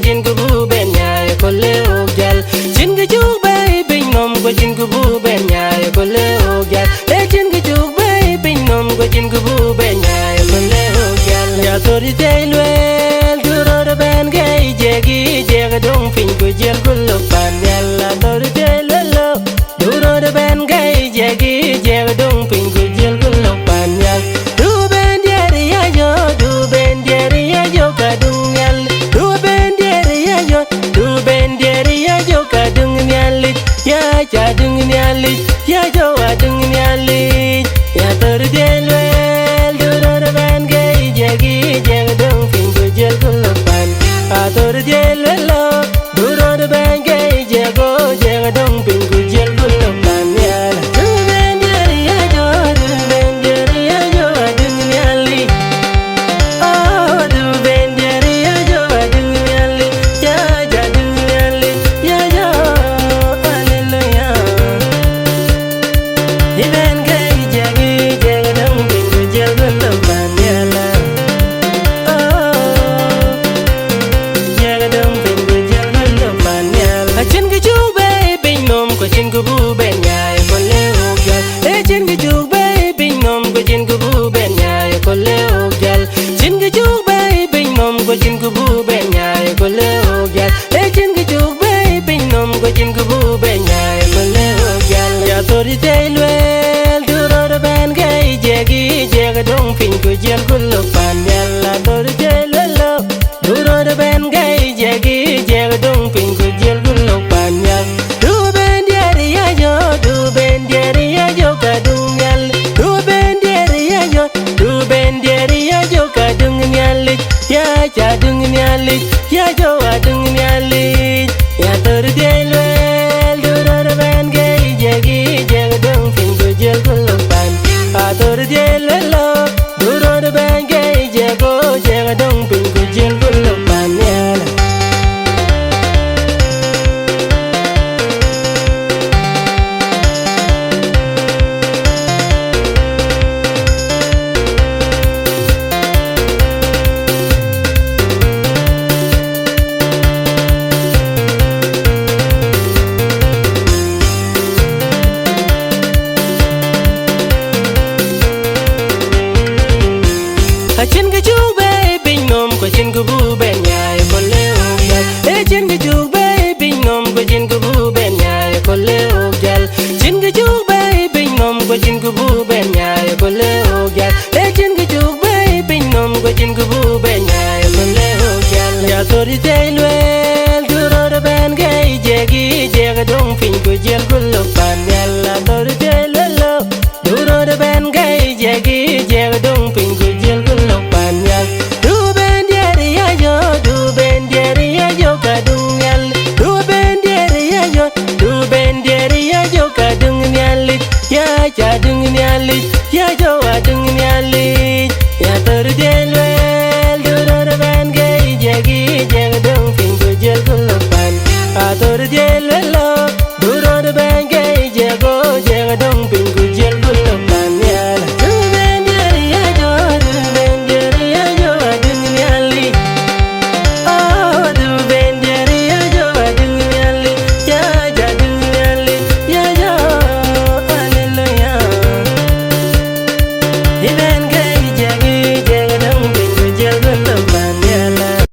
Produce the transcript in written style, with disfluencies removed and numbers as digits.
jin ku bu ben nya ko le o gal chin ga ju bay bin nom ko jin ku bu ben nya ko le o gal e chin ga ju bay bin nom ko jin ku bu ben nya ko le o gal ya tori tay lwel du ro ben gay jegi jega dong fin ko jel ku lo pan yalla tori tay lwel du ro ben gay jegi jega dong fin ko jel ku lo pan yalla du ben diari ya yo du ben diari ya yo ka dung yal du ben diari ya yo du ben diari ya yo ka dung yal ya cha dung yal ya yo a dung yal ya tor del wel du ro ben gay jegi jega dong fin ko jel ko lo pan a tor del wel du ro ben gay jego jega dong fin ko jel ko lo pan yal du ben diari ya yo du ben diari ya yo a dung yal oh du ben diari ya yo a dung yal ya ja dung yal ya yo hallelujah di ben gay jegi jega dong fin ko jel ko lo pan yal oh jega dong fin ko jel ko lo pan yal a chin ga ju bay bin nom ko chin ko bu ben nya ko le o gal e chin ga ju bay bin nom ko chin ko bu ben nya ko le o gal chin ga ju bay bin nom ko chin ko bu ben nya ko le o gal e chin ga ju bay bin nom ko chin ko bu ben nya ko le o gal ya tori tay lwel du ro ben gay jegi jega dong fin ko jel ko lo pan yalla tori tay lwel du ro ben gay jegi jega dong fin ko jel ko lo pan yalla du ben diari ya yo du ben diari ya yo ka dung yal du ben diari ya yo du ben diari ya yo ka dung yal ya cha dung yal ya yo a dung yal ya tor del wel du ro ben gay jegi jega dong fin ko jel ko lo pan a tor del wel du ro ben gay jego jega dong fin ko jel ko lo pan yal a chin ga ju bay bin nom ko chin ko bu ben nya ko le o gal e chin ga ju bay bin nom ko chin ko bu ben nya ko le o gal chin ga ju bay bin nom ko chin ko bu ben nya ko le o gal e chin ga ju bay bin nom ko chin ko bu ben nya ko le o gal ya tori tay lwe